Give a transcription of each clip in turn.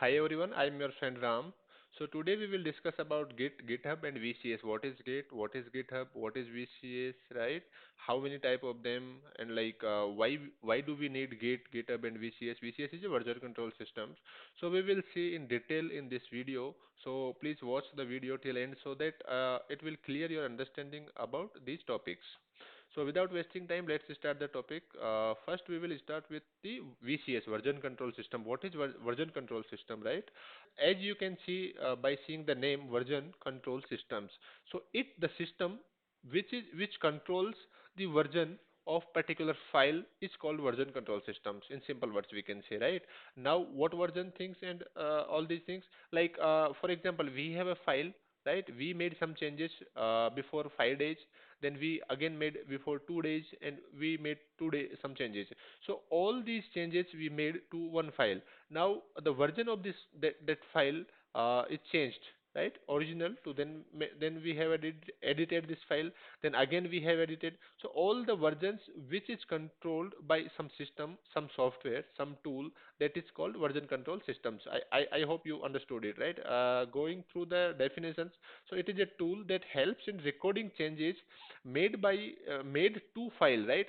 Hi everyone, I am your friend Ram. So today we will discuss about Git, GitHub and VCS. What is Git? What is GitHub? What is VCS? Right? How many type of them? And why do we need Git, GitHub and VCS? VCS is a version control system. So we will see in detail in this video. So please watch the video till end so that it will clear your understanding about these topics. So without wasting time, let's start the topic. First, we will start with the VCS, version control system. What is version control system, right? As you can see by seeing the name version control systems. So the system which controls the version of particular file is called version control systems. In simple words, we can say, right? Now, what version things and all these things, for example, we have a file, right? We made some changes before 5 days, then we again made before 2 days, and we made 2 day some changes. So all these changes we made to one file. Now the version of that file is changed, right? Original to then we have edited this file, then again we have edited. So all the versions which is controlled by some system, some software, some tool, that is called version control systems. I hope you understood it, right? Going through the definitions, so it is a tool that helps in recording changes made to file, right?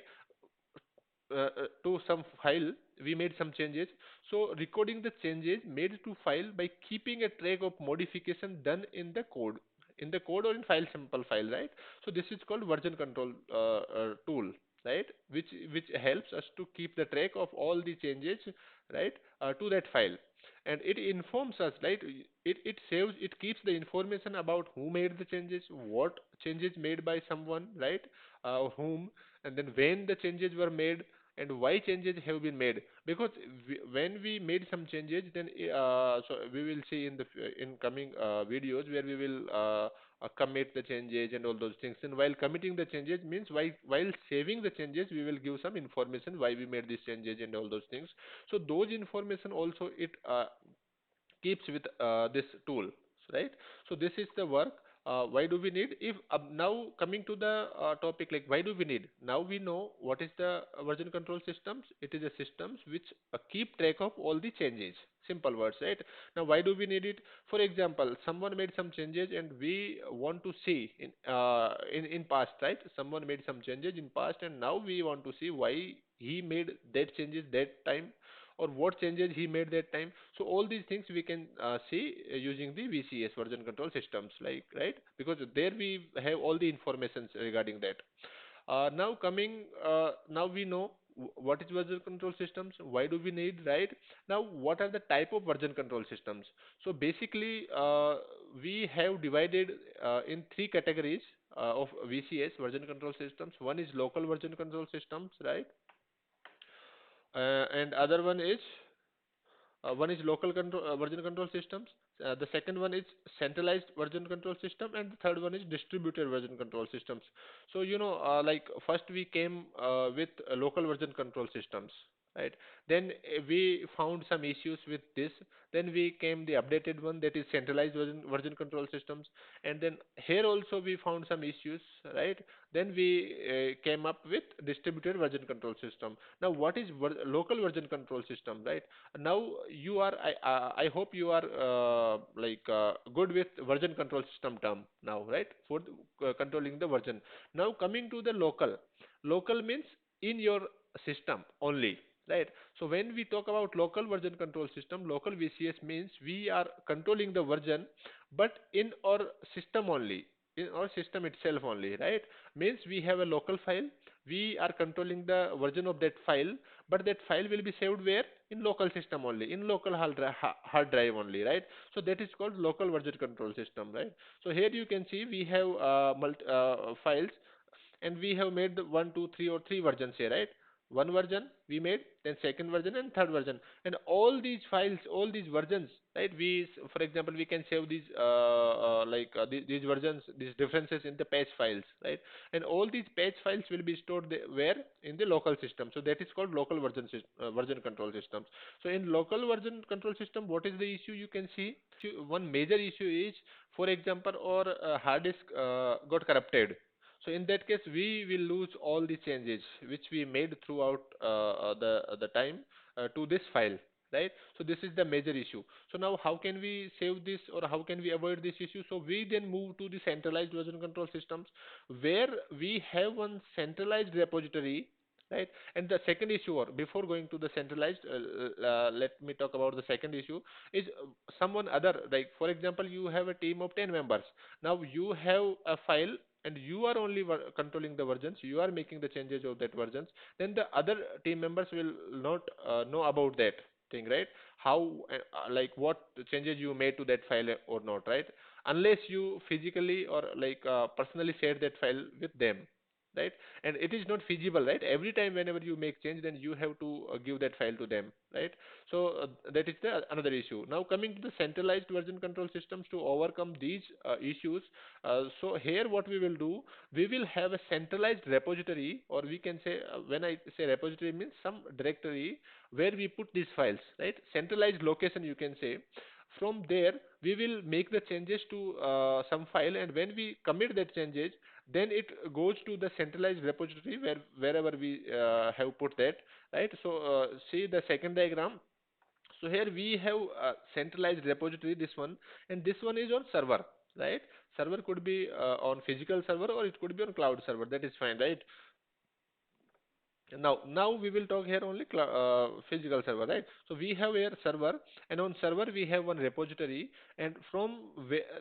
To some file we made some changes, so recording the changes made to file by keeping a track of modification done in the code or in file sample file, right? So this is called version control tool, right? Which helps us to keep the track of all the changes, right? To that file, and it informs us, right? It keeps the information about who made the changes, what changes made by someone, right? Whom, and then when the changes were made, and why changes have been made. Because when we made some changes, then so we will see in the in coming videos where we will commit the changes and all those things. And while committing the changes means while saving the changes, we will give some information why we made these changes and all those things. So those information also it keeps with this tool, right? So this is the work. Why do we need? If now coming to the topic, like why do we need? Now we know what is the version control systems. It is a systems which keep track of all the changes. Simple words, right? Now why do we need it? For example, someone made some changes and we want to see in past, right? Someone made some changes in past and now we want to see why he made that changes that time, or what changes he made that time. So all these things we can see using the VCS, version control systems, like, right? Because there we have all the informations regarding that. Now we know what is version control systems, why do we need, right? Now what are the type of version control systems? So basically we have divided in three categories of VCS, version control systems. One is local version control systems, right? And other one is local control version control systems. The second one is centralized version control system, and the third one is distributed version control systems. So like first we came with local version control systems, right? Then we found some issues with this. Then we came the updated one, that is centralized version control systems, and then here also we found some issues, right? Then we came up with distributed version control system. Now what is local version control system, right? Now I hope you are good with version control system term now, right? For controlling the version. Now coming to the local means in your system only, right? So when we talk about local version control system, local VCS means we are controlling the version, but in our system only, in our system itself only, right? Means we have a local file, we are controlling the version of that file, but that file will be saved where? In local system only, in local hard drive only, right? So that is called local version control system, right? So here you can see we have files, and we have made the one, two, three, or three versions here, right? One version we made, then second version and third version, and all these files, all these versions, right? For example, we can save these versions, these differences in the patch files, right? And all these patch files will be stored where? In the local system. So that is called local version control systems. So in local version control system, what is the issue? You can see one major issue is, for example, our hard disk got corrupted. So in that case, we will lose all the changes which we made throughout the time to this file, right? So this is the major issue. So now how can we save this, or how can we avoid this issue? So we then move to the centralized version control systems, where we have one centralized repository, right? And the second issue, or before going to the centralized, let me talk about the second issue, is someone other, like for example, you have a team of 10 members. Now you have a file, and you are only controlling the versions, you are making the changes of that versions, then the other team members will not know about that thing, right? How, like what changes you made to that file or not, right? Unless you physically or like personally share that file with them, right? And it is not feasible, right? Every time whenever you make change, then you have to give that file to them, right? So that is the another issue. Now coming to the centralized version control systems, to overcome these issues, so here what we will do, we will have a centralized repository, or we can say, when I say repository, means some directory where we put these files, right? Centralized location, you can say. From there we will make the changes to some file, and when we commit that changes, then it goes to the centralized repository wherever we have put that, right? So see the second diagram. So here we have a centralized repository, this one, and this one is on server, right? Server could be on physical server, or it could be on cloud server, that is fine, right? Now we will talk here only physical server, right? So we have here server, and on server we have one repository, and from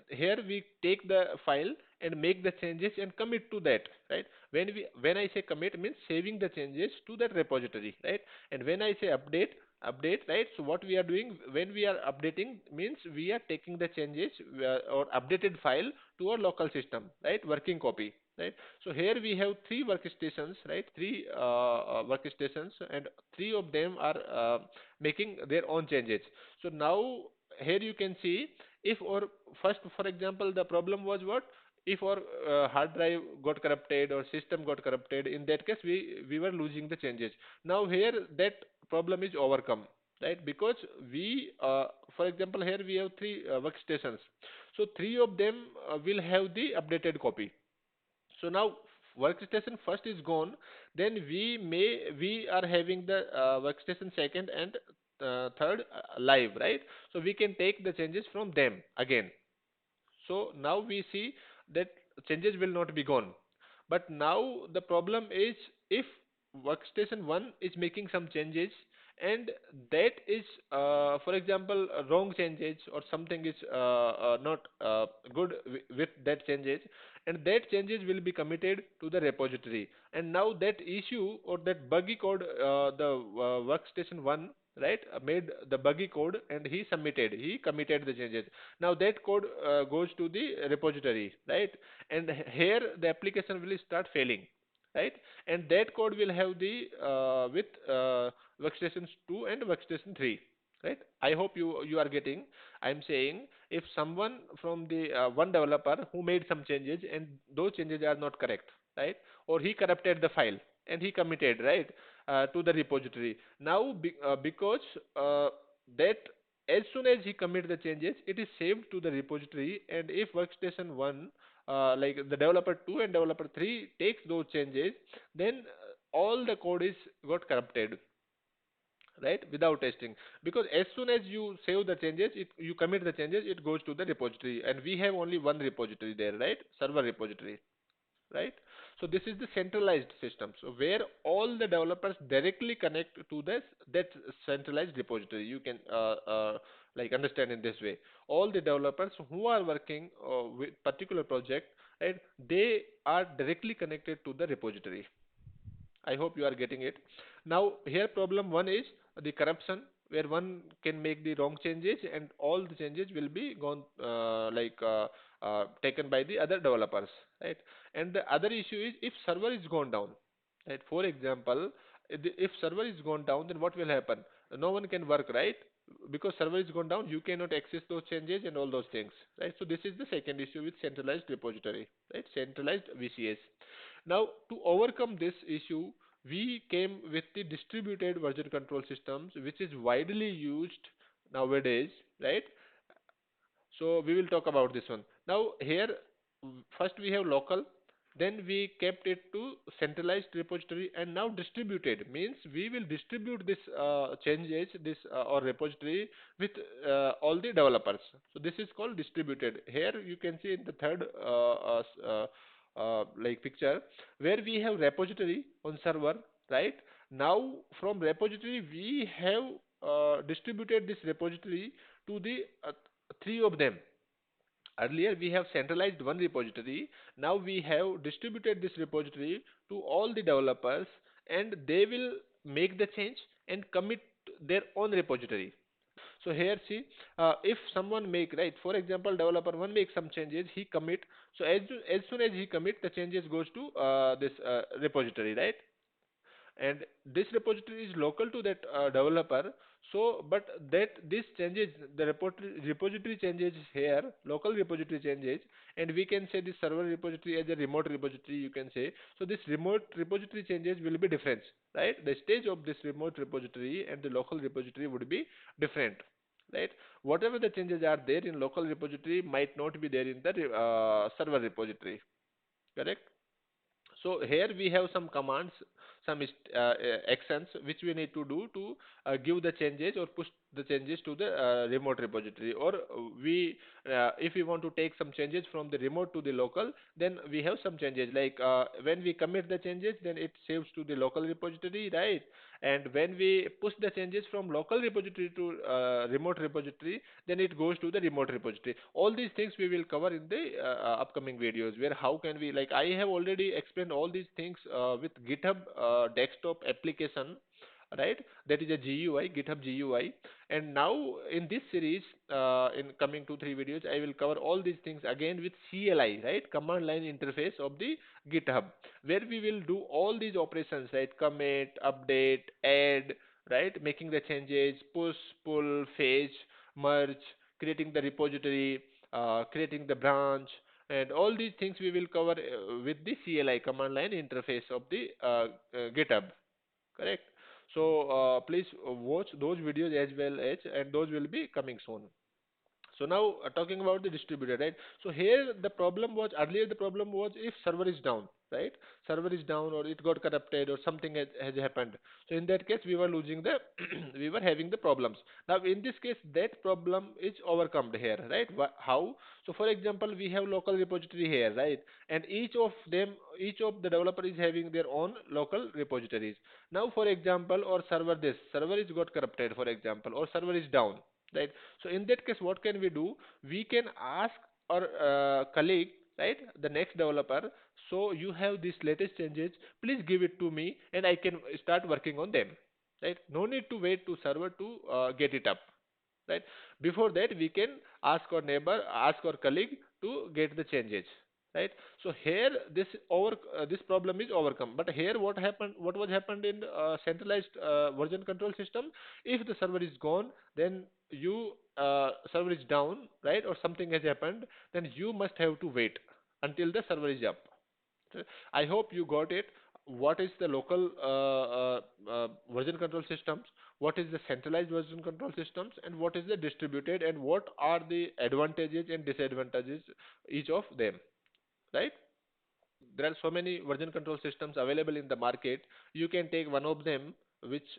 here we take the file and make the changes and commit to that, right? When I say commit, means saving the changes to that repository, right? And when I say update, right? So what we are doing when we are updating, means we are taking the changes or updated file to our local system, right? Working copy, right? So here we have three workstations, right? Three workstations, and three of them are making their own changes. So now here you can see, if or first, for example, the problem was what? If our hard drive got corrupted or system got corrupted, in that case we were losing the changes. Now here that problem is overcome, right? Because we, for example, here we have three workstations. So three of them will have the updated copy. So now workstation first is gone, then we are having the workstation second and third live, right? So we can take the changes from them again. So now we see that changes will not be gone. But now the problem is, if workstation 1 is making some changes, and that is, for example, wrong changes, or something is not good with that changes, and that changes will be committed to the repository. And now that issue or that buggy code, the workstation 1, right, made the buggy code, and he committed the changes. Now that code goes to the repository, right? And here the application will start failing, right? And that code will have the with workstations 2 and workstation 3, right? I hope you are getting. I'm saying, if someone from the one developer who made some changes, and those changes are not correct, right? Or he corrupted the file and he committed, right, to the repository. Now because that, as soon as he commit the changes, it is saved to the repository, and if workstation 1, like the developer 2 and developer 3 takes those changes, then all the code is got corrupted, right, without testing. Because as soon as you save the changes, you commit the changes, it goes to the repository, and we have only one repository there, right? Server repository, right? So this is the centralized system, so where all the developers directly connect to this that centralized repository. You can like understand in this way, all the developers who are working with particular project, right, they are directly connected to the repository. I hope you are getting it. Now, here problem one is the corruption, where one can make the wrong changes, and all the changes will be gone, taken by the other developers, right? And the other issue is, if server is gone down, right? For example, if server is gone down, then what will happen? No one can work, right? Because server is gone down, you cannot access those changes and all those things, right? So this is the second issue with centralized repository, right? Centralized VCS. Now, to overcome this issue, we came with the distributed version control systems, which is widely used nowadays, right? So we will talk about this one. Now here, first we have local, then we kept it to centralized repository, and now distributed means we will distribute this changes, this or repository with all the developers. So this is called distributed. Here you can see in the third like picture, where we have repository on server, right? Now from repository we have distributed this repository to the three of them. Earlier we have centralized one repository. Now we have distributed this repository to all the developers, and they will make the change and commit their own repository. So here see, if someone make, right, for example, developer one makes some changes, he commit. So as soon as he commit, the changes goes to this repository, right? And this repository is local to that developer. So but that this changes, the repository changes here, local repository changes, and we can say this server repository as a remote repository, you can say. So this remote repository changes will be different, right? The stage of this remote repository and the local repository would be different, right? Whatever the changes are there in local repository might not be there in the server repository, correct? So here we have some commands, some actions which we need to do to give the changes or push the changes to the remote repository. Or if we want to take some changes from the remote to the local, then we have some changes. Like when we commit the changes, then it saves to the local repository, right? And when we push the changes from local repository to remote repository, then it goes to the remote repository. All these things we will cover in the upcoming videos, where how can we, like I have already explained all these things with GitHub desktop application, right? That is a GUI, GitHub GUI. And now in this series, in coming 2 3 videos, I will cover all these things again with CLI, right? Command line interface of the GitHub, where we will do all these operations, right? Commit, update, add, right? Making the changes, push, pull, fetch, merge, creating the repository, creating the branch, and all these things we will cover with the CLI, command line interface of the GitHub, correct? So please watch those videos as well as, and those will be coming soon. So now talking about the distributor, right? So here the problem was, earlier the problem was if server is down, right? Server is down or it got corrupted or something has happened. So in that case we were losing the we were having the problems. Now in this case that problem is overcome here, right? How? So for example we have local repository here, right? And each of them, each of the developer is having their own local repositories. Now for example, or server, this server is got corrupted, for example, or server is down, right? So in that case, what can we do? We can ask our colleague, right, the next developer. So you have these latest changes. Please give it to me, and I can start working on them. Right? No need to wait to server to get it up. Right? Before that, we can ask our neighbor, ask our colleague to get the changes. Right? So here this problem is overcome. But here what happened? What was happened in centralized version control system? If the server is gone, then you server is down, right, or something has happened, then you must have to wait until the server is up. So I hope you got it. What is the local version control systems? What is the centralized version control systems? And what is the distributed? And what are the advantages and disadvantages each of them? Right? There are so many version control systems available in the market. You can take one of them,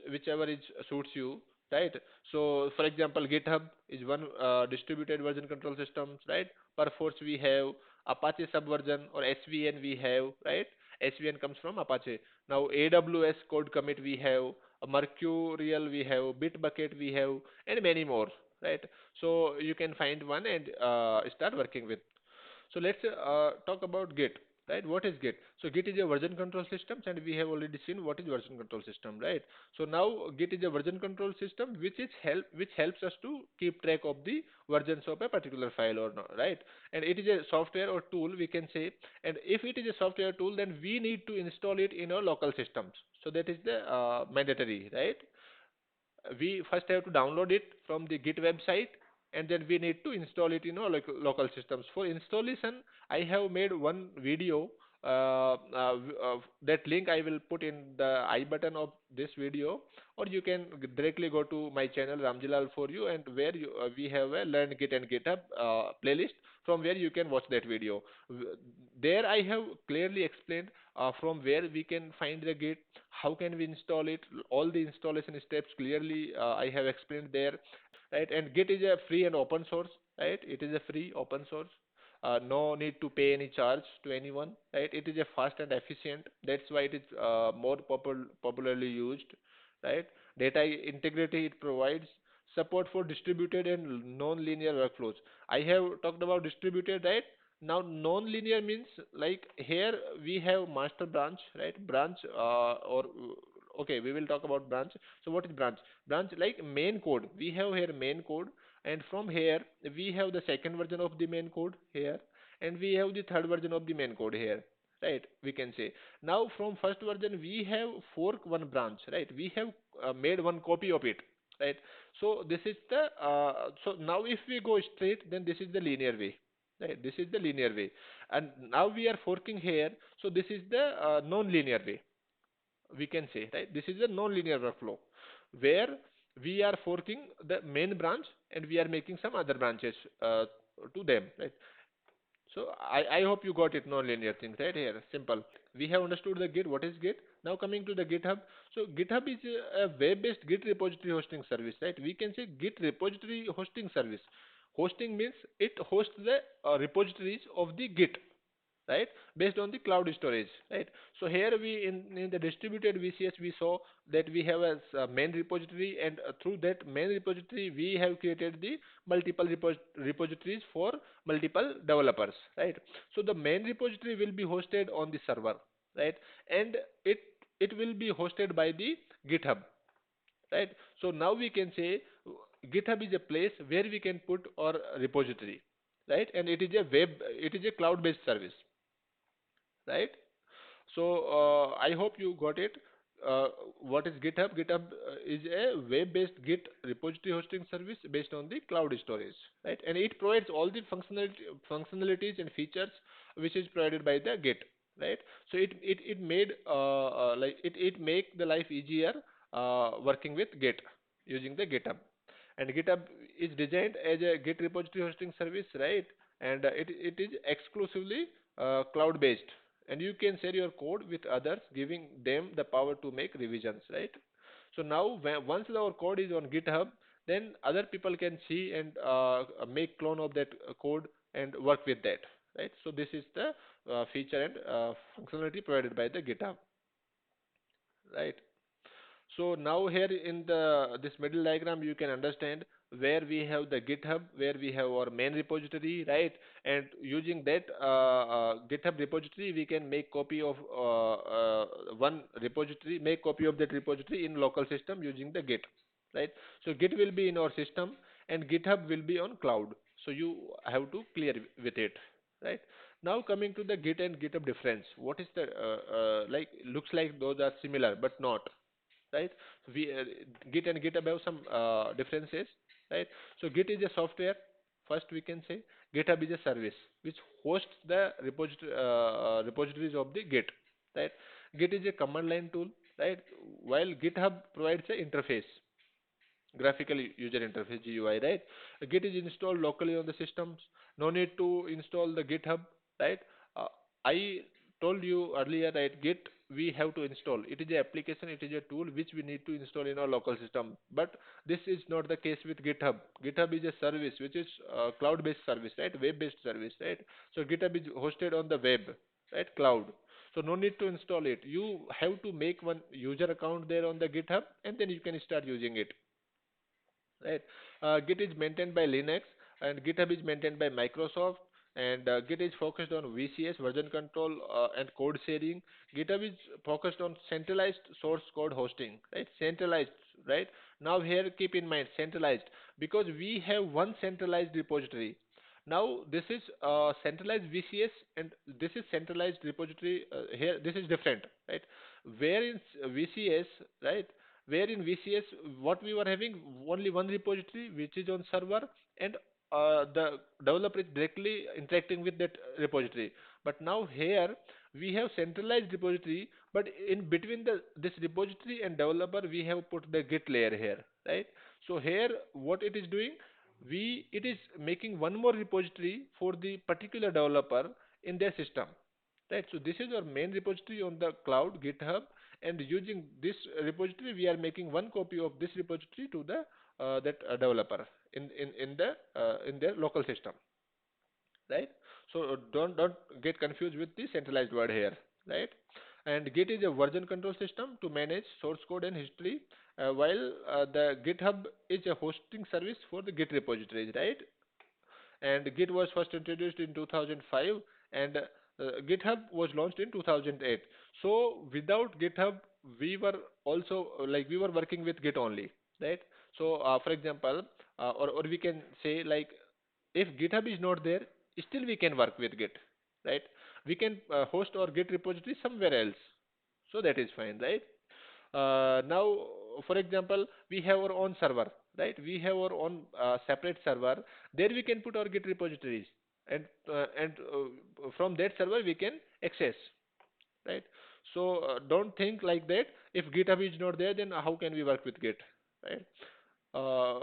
whichever is suits you, right? So for example, GitHub is one distributed version control systems, right? Perforce we have, Apache subversion or SVN we have, right? SVN comes from Apache. Now AWS code commit we have, Mercurial we have, Bitbucket we have, and many more, right? So you can find one and start working with. So let's talk about Git, right? What is Git? So Git is a version control system, and we have already seen what is version control system, right? So now Git is a version control system which helps us to keep track of the versions of a particular file or not, right? And it is a software or tool, we can say. And if it is a software tool, then we need to install it in our local systems. So that is the mandatory, right? We first have to download it from the Git website, and then we need to install it in our local systems. For installation, I have made one video that link I will put in the I button of this video, or you can directly go to my channel Ramjilal4You, and where we have a Learn Git and GitHub playlist, from where you can watch that video. There I have clearly explained from where we can find the Git, how can we install it, all the installation steps clearly I have explained there, right? And Git is a free and open source, right? It is a free open source. No need to pay any charge to anyone, right? It is a fast and efficient. That's why it is more popularly used, right? Data integrity it provides, support for distributed and non-linear workflows. I have talked about distributed, right? Now non-linear means, like, here we have master branch, right? Branch or okay, we will talk about branch. So what is branch? Branch, like main code. We have here main code, and from here we have the second version of the main code here, and we have the third version of the main code here, right? We can say, now from first version we have fork one branch, right? We have made one copy of it, right? So this is the so now if we go straight, then this is the linear way, right? This is the linear way, and now we are forking here, so this is the non-linear way, we can say, right? This is a non-linear workflow where we are forking the main branch and we are making some other branches to them, right? So I hope you got it, non-linear things, right? Here simple, we have understood the Git. What is Git? Now coming to the GitHub. So GitHub is a web-based Git repository hosting service, right? We can say Git repository hosting service. Hosting means it hosts the repositories of the Git, right, based on the cloud storage, right? So here we in the distributed VCS we saw that we have a main repository, and through that main repository we have created the multiple repositories for multiple developers, right? So the main repository will be hosted on the server, right? And it it will be hosted by the GitHub, right? So now we can say GitHub is a place where we can put our repository, right? And it is a cloud based service, right? So I hope you got it. Uh, what is GitHub? GitHub is a web-based Git repository hosting service based on the cloud storage, right? And it provides all the functionalities and features which is provided by the Git, right? So it made like it make the life easier working with Git using the GitHub. And GitHub is designed as a Git repository hosting service, right? And it is exclusively cloud based, and you can share your code with others, giving them the power to make revisions, right? So now once our code is on GitHub, then other people can see and make clone of that code and work with that, right? So this is the feature and functionality provided by the GitHub, right? So now here in the this middle diagram you can understand where we have the GitHub, where we have our main repository, right? And using that GitHub repository, we can make copy of one repository, make copy of that repository in local system using the Git, right? So Git will be in our system and GitHub will be on cloud. So you have to clear with it, right? Now coming to the Git and GitHub difference, what is the like? Looks like those are similar, but not, right? We Git and GitHub have some differences, right? So Git is a software. First, we can say GitHub is a service which hosts the repositories of the Git, right? Git is a command line tool, right? While GitHub provides a interface, graphical user interface, GUI, right? Git is installed locally on the systems. No need to install the GitHub, right? Uh, I told you earlier that Git we have to install. It is an application, it is a tool which we need to install in our local system. But this is not the case with GitHub. GitHub is a service which is cloud-based service, right? Web-based service, right? So GitHub is hosted on the web, right? Cloud. So no need to install it. You have to make one user account there on the GitHub, and then you can start using it, right? Git is maintained by Linux, and GitHub is maintained by Microsoft, and Git is focused on VCS, version control, and code sharing. GitHub is focused on centralized source code hosting, right? Centralized, right? Now here keep in mind centralized, because we have one centralized repository. Now this is centralized VCS and this is centralized repository. Here this is different, right? Where in VCS, right? Where in VCS, what we were having only one repository which is on server, and the developer is directly interacting with that repository. But now here we have centralized repository, but in between the this repository and developer, we have put the Git layer here, right? So here, what it is doing, it is making one more repository for the particular developer in their system, right? So this is our main repository on the cloud, GitHub, and using this repository, we are making one copy of this repository to the that developer in their local system, right? So don't get confused with the centralized word here, right? And Git is a version control system to manage source code and history, while the GitHub is a hosting service for the Git repositories, right? And Git was first introduced in 2005, and GitHub was launched in 2008. So without GitHub, we were also we were working with Git only, right? So for example, or we can say like if GitHub is not there, still we can work with Git, right? We can host our Git repository somewhere else, so that is fine, right? Now, for example, we have our own server, right? We have our own separate server. There we can put our Git repositories, and from that server we can access, right? So don't think like that. If GitHub is not there, then how can we work with Git, right? Uh,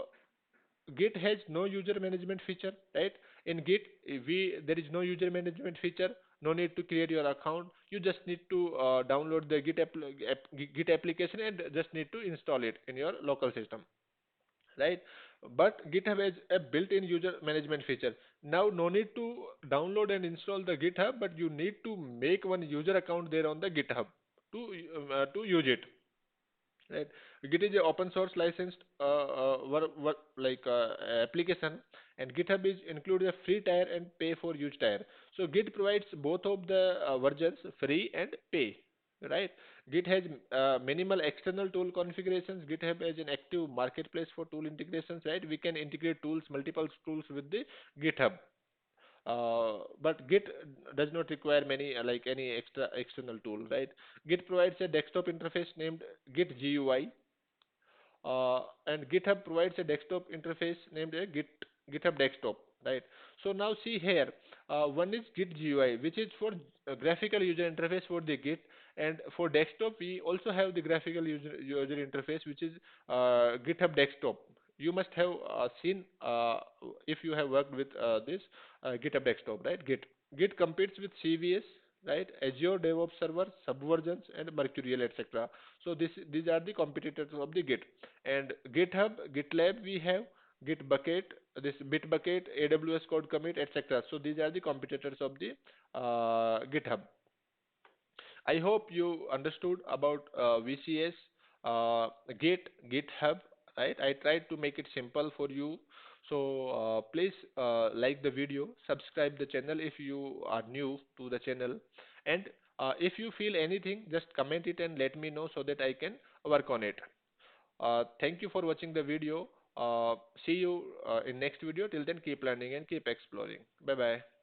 Git has no user management feature, right? In Git, we there is no user management feature. No need to create your account. You just need to download the Git application and just need to install it in your local system, right? But GitHub has a built-in user management feature. Now, no need to download and install the GitHub, but you need to make one user account there on the GitHub to use it. Right. Git is a open source licensed application, and GitHub is includes a free tier and pay for use tier. So Git provides both of the versions, free and pay. Right. Git has minimal external tool configurations. GitHub has an active marketplace for tool integrations. Right. We can integrate multiple tools with the GitHub. But Git does not require any extra external tool, right? Git provides a desktop interface named Git GUI, and GitHub provides a desktop interface named GitHub Desktop, right? So now see here, one is Git GUI, which is for graphical user interface for the Git, and for desktop we also have the graphical user interface, which is GitHub Desktop. You must have seen if you have worked with this GitHub Desktop, right? Git competes with CVS, right? Azure DevOps Server, Subversions, and Mercurial, etc. So these are the competitors of the Git. And GitHub, GitLab, we have Gitbucket, this Bitbucket, AWS Code Commit, etc. So these are the competitors of the GitHub. I hope you understood about VCS, Git, GitHub, right? I tried to make it simple for you. So please like the video, subscribe the channel if you are new to the channel, and if you feel anything, just comment it and let me know so that I can work on it. Thank you for watching the video. See you in next video. Till then, keep learning and keep exploring. Bye bye.